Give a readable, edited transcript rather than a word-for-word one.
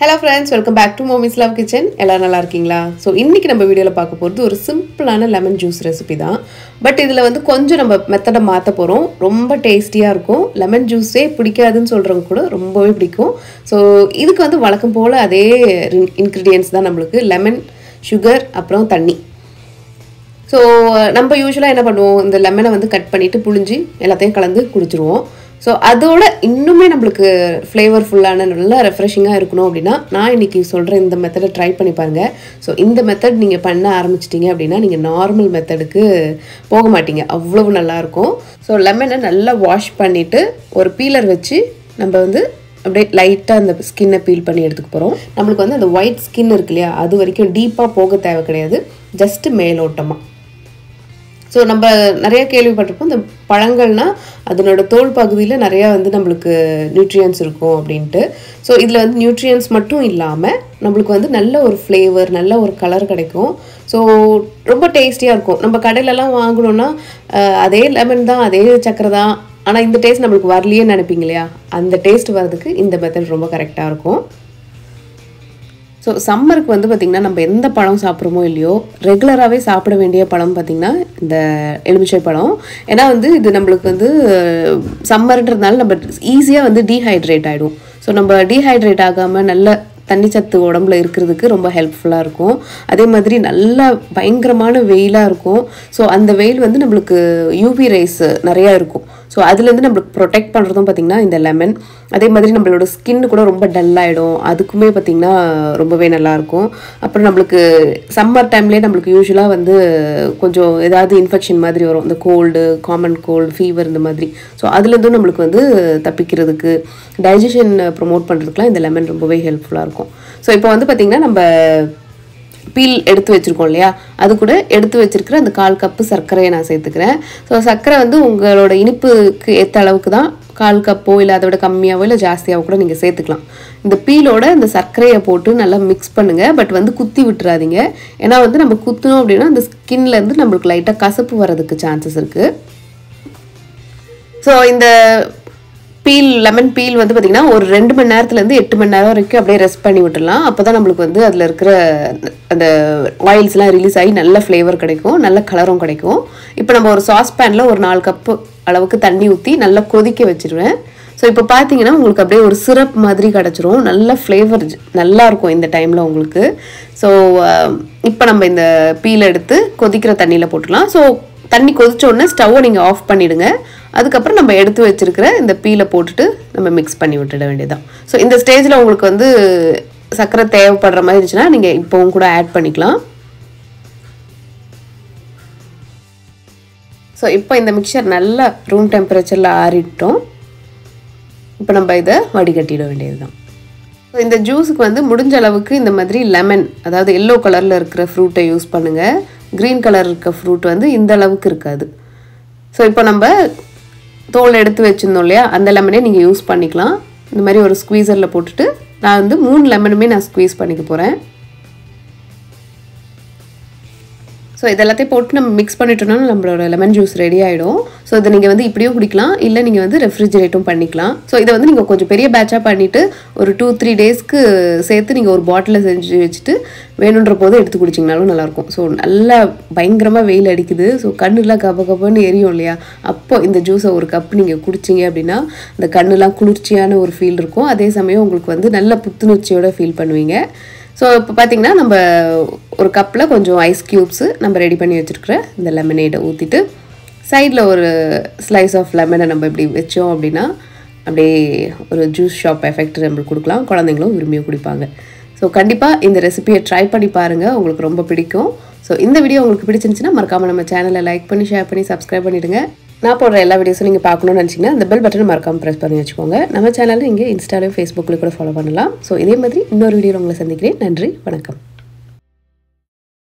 Hello friends, welcome back to Mommy's Love Kitchen. எல்லாரும் நல்லா இருக்கீங்களா? So இன்னைக்கு நம்ம வீடியோல பார்க்க போறது ஒரு சிம்பிளான லெமன் ஜூஸ் ரெசிபி தான். பட் இதுல வந்து கொஞ்சம் நம்ம மெத்தட மாத்த போறோம். ரொம்ப டேஸ்டியா இருக்கும். லெமன் ஜூஸே பிடிக்காதுன்னு சொல்றவங்க கூட ரொம்பவே பிடிக்கும். So இதுக்கு வந்து வழக்கம் போல அதே இன்கிரிடியன்ட்ஸ் தான் நமக்கு லெமன், சுகர் அப்புறம் தண்ணி. So நம்ம யூசுவலா என்ன பண்ணுவோம்? இந்த லெமனை வந்து கட் பண்ணிட்டு புளிஞ்சி எல்லாத்தையும் கலந்து குடிச்சிருவோம். ஸோ அதோட இன்னுமே நம்மளுக்கு ஃப்ளேவர்ஃபுல்லான நல்லா ரெஃப்ரெஷிங்காக இருக்கணும் அப்படின்னா நான் இன்றைக்கி சொல்கிற இந்த மெத்தடை ட்ரை பண்ணி பாருங்கள். ஸோ இந்த மெத்தட் நீங்கள் பண்ண ஆரம்பிச்சிட்டிங்க அப்படின்னா நீங்கள் நார்மல் மெத்தடுக்கு போக மாட்டீங்க, அவ்வளவு நல்லாயிருக்கும். ஸோ லெமனை நல்லா வாஷ் பண்ணிவிட்டு ஒரு பீலர் வச்சு நம்ம வந்து அப்படியே லைட்டாக அந்த ஸ்கின்னை பீல் பண்ணி எடுத்துக்க போகிறோம். நம்மளுக்கு வந்து அந்த ஒயிட் ஸ்கின் இருக்கு இல்லையா, அது வரைக்கும் டீப்பாக போக தேவை கிடையாது, ஜஸ்ட்டு மேலோட்டமாக. ஸோ நம்ம நிறையா கேள்விப்பட்டிருப்போம் இந்த பழங்கள்னால் அதனோட தோல் பகுதியில் நிறையா வந்து நம்மளுக்கு நியூட்ரியன்ஸ் இருக்கும் அப்படின்ட்டு. ஸோ இதில் வந்து நியூட்ரியன்ஸ் மட்டும் இல்லாமல் நம்மளுக்கு வந்து நல்ல ஒரு ஃப்ளேவர், நல்ல ஒரு கலர் கிடைக்கும். ஸோ ரொம்ப டேஸ்டியாக இருக்கும். நம்ம கடையிலலாம் வாங்கணுன்னா அதே லெமன் தான், அதே சக்கரை தான், ஆனால் இந்த டேஸ்ட் நம்மளுக்கு வரலையே நினைப்பீங்க இல்லையா, அந்த டேஸ்ட் வர்றதுக்கு இந்த மெத்தட் ரொம்ப கரெக்டாக இருக்கும். ஸோ சம்மருக்கு வந்து பார்த்திங்கன்னா நம்ம எந்த பழம் சாப்பிட்றோமோ இல்லையோ ரெகுலராகவே சாப்பிட வேண்டிய பழம் பார்த்திங்கன்னா இந்த எலுமிச்சை பழம். ஏன்னா வந்து இது நம்மளுக்கு வந்து சம்மர்ன்றதுனால நம்ம ஈஸியாக வந்து டீஹைட்ரேட் ஆகிடும். ஸோ நம்ம டீஹைட்ரேட் ஆகாமல் நல்ல தண்ணி சத்து உடம்புல இருக்கிறதுக்கு ரொம்ப ஹெல்ப்ஃபுல்லாக இருக்கும். அதே மாதிரி நல்லா பயங்கரமான வெயிலாக இருக்கும். ஸோ அந்த வெயில் வந்து நம்மளுக்கு யூவி ரேஸ் நிறையா இருக்கும். ஸோ அதுலேருந்து நம்மளுக்கு ப்ரொடெக்ட் பண்ணுறதும் பார்த்திங்கன்னா இந்த லெமன். அதே மாதிரி நம்மளோட ஸ்கின்னு கூட ரொம்ப டல்லாகிடும், அதுக்குமே பார்த்திங்கன்னா ரொம்பவே நல்லாயிருக்கும். அப்புறம் நம்மளுக்கு சம்மர் டைம்லேயே நம்மளுக்கு யூஸ்வலாக வந்து கொஞ்சம் ஏதாவது இன்ஃபெக்ஷன் மாதிரி வரும், இந்த கோல்டு, காமன் கோல்டு, ஃபீவர் இந்த மாதிரி. ஸோ அதுலேருந்தும் நம்மளுக்கு வந்து தப்பிக்கிறதுக்கு, டைஜஷன் ப்ரொமோட் பண்ணுறதுக்குலாம் இந்த லெமன் ரொம்பவே ஹெல்ப்ஃபுல்லாக இருக்கும். ஸோ இப்போ வந்து பார்த்திங்கன்னா நம்ம பீல் எடுத்து வச்சுருக்கோம் இல்லையா, அது கூட எடுத்து வச்சுருக்கிற அந்த 1/4 கப்பு சர்க்கரையை நான் சேர்த்துக்கிறேன். ஸோ சர்க்கரை வந்து உங்களோட இனிப்புக்கு ஏற்ற அளவுக்கு தான் 1/4 கப்போ இல்லை அதை விட கம்மியாகவோ இல்லை ஜாஸ்தியாகவோ கூட நீங்கள் சேர்த்துக்கலாம். இந்த பீலோட இந்த சர்க்கரையை போட்டு நல்லா மிக்ஸ் பண்ணுங்கள். பட் வந்து குத்தி விட்டுறாதீங்க. ஏன்னா வந்து நம்ம குத்தினோம் அப்படின்னா அந்த ஸ்கின்லேருந்து நம்மளுக்கு லைட்டாக கசப்பு வர்றதுக்கு சான்சஸ் இருக்குது. ஸோ இந்த லெமன் பீல் வந்து பார்த்திங்கன்னா ஒரு 2 மணி நேரத்துலேருந்து 8 மணி நேரம் வரைக்கும் அப்படியே ரெஸ்ட் பண்ணி விட்டுடலாம். அப்போ தான் நம்மளுக்கு வந்து அதில் இருக்கிற அந்த ஆயில்ஸ்லாம் ரிலீஸ் ஆகி நல்ல ஃப்ளேவர் கிடைக்கும், நல்ல கலரும் கிடைக்கும். இப்போ நம்ம ஒரு சாஸ்பேனில் ஒரு 4 கப்பு அளவுக்கு தண்ணி ஊற்றி நல்லா கொதிக்க வச்சுருவேன். ஸோ இப்போ பார்த்தீங்கன்னா உங்களுக்கு அப்படியே ஒரு சிரப் மாதிரி கிடச்சிரும், நல்ல ஃப்ளேவர் நல்லாயிருக்கும் இந்த டைமில் உங்களுக்கு. ஸோ இப்போ நம்ம இந்த பீல் எடுத்து கொதிக்கிற தண்ணியில் போட்டுடலாம். ஸோ தண்ணி கொதிச்ச உடனே ஸ்டவ்வை நீங்கள் ஆஃப் பண்ணிவிடுங்க. அதுக்கப்புறம் நம்ம எடுத்து வச்சுருக்கிற இந்த பீலை போட்டுட்டு நம்ம மிக்ஸ் பண்ணி விட்டுட வேண்டியதான். ஸோ இந்த ஸ்டேஜில் உங்களுக்கு வந்து சர்க்கரை தேவைப்படுற மாதிரி இருந்துச்சுன்னா நீங்கள் இப்போவும் கூட ஆட் பண்ணிக்கலாம். ஸோ இப்போ இந்த மிக்சர் நல்லா ரூம் டெம்பரேச்சரில் ஆறிட்டோம். இப்போ நம்ம இதை வடிகட்டிட வேண்டியது தான். ஸோ இந்த ஜூஸுக்கு வந்து முடிஞ்ச அளவுக்கு இந்த மாதிரி லெமன், அதாவது எல்லோ கலரில் இருக்கிற ஃப்ரூட்டை யூஸ் பண்ணுங்கள். க்ரீன் கலர் இருக்க ஃப்ரூட் வந்து இந்த அளவுக்கு இருக்காது. ஸோ இப்போ நம்ம தோல் எடுத்து வச்சுருந்தோம் இல்லையா, அந்த லெமனே நீங்கள் யூஸ் பண்ணிக்கலாம். இந்த மாதிரி ஒரு ஸ்குவீசரில் போட்டுட்டு நான் வந்து 3 லெமனுமே நான் ஸ்குவீஸ் பண்ணிக்க போகிறேன். ஸோ இதெல்லாத்தையும் போட்டு நம்ம மிக்ஸ் பண்ணிட்டோம்னா நம்மளோட லெமன் ஜூஸ் ரெடி ஆகிடும். ஸோ இதை நீங்கள் வந்து இப்படியும் குடிக்கலாம், இல்லை நீங்கள் வந்து ரெஃப்ரிஜரேட்டும் பண்ணிக்கலாம். ஸோ இதை வந்து நீங்கள் கொஞ்சம் பெரிய பேட்சாக பண்ணிவிட்டு ஒரு 2-3 டேஸ்க்கு சேர்த்து நீங்கள் ஒரு பாட்டிலில் செஞ்சு வச்சுட்டு வேணுன்ற போது எடுத்து குடிச்சிங்கனாலும் நல்லாயிருக்கும். ஸோ நல்லா பயங்கரமாக வெயில் அடிக்குது, ஸோ கண்ணுலாம் கபன்னு எரியும் இல்லையா, அப்போ இந்த ஜூஸை ஒரு கப் நீங்கள் குடிச்சிங்க அப்படின்னா அந்த கண்ணுலாம் குளிர்ச்சியான ஒரு ஃபீல் இருக்கும். அதே சமயம் உங்களுக்கு வந்து நல்ல புத்துணர்ச்சியோட ஃபீல் பண்ணுவீங்க. ஸோ இப்போ பார்த்திங்கன்னா நம்ம ஒரு கப்பில் கொஞ்சம் ஐஸ் க்யூப்ஸு நம்ம ரெடி பண்ணி வச்சுருக்கிற இந்த லெமனேடை ஊற்றிட்டு சைடில் ஒரு ஸ்லைஸ் ஆஃப் லெமனை நம்ம இப்படி வச்சோம் அப்படின்னா அப்படியே ஒரு ஜூஸ் ஷாப் எஃபெக்ட் நம்மளுக்கு கொடுக்கலாம். குழந்தைங்களும் விரும்பியும் குடிப்பாங்க. ஸோ கண்டிப்பாக இந்த ரெசிபியை ட்ரை பண்ணி பாருங்கள், உங்களுக்கு ரொம்ப பிடிக்கும். ஸோ இந்த வீடியோ உங்களுக்கு பிடிச்சிருந்துச்சுன்னா மறக்காமல் நம்ம சேனலை லைக் பண்ணி, ஷேர் பண்ணி, சப்ஸ்கிரைப் பண்ணிவிடுங்க. நான் போடுற எல்லா வீடியோஸும் நீங்கள் பார்க்கணும்னு நினச்சிங்கன்னா அந்த பெல் பட்டனை மறக்காமல் ப்ரெஸ் பண்ணி வச்சுக்கோங்க. நம்ம சேனலில் இங்கே இன்ஸ்டாலையும் ஃபேஸ்புக்கில் கூட ஃபாலோ பண்ணலாம். ஸோ இதே மாதிரி இன்னொரு வீடியோவில் உங்களை சந்திக்கிறேன். நன்றி, வணக்கம்.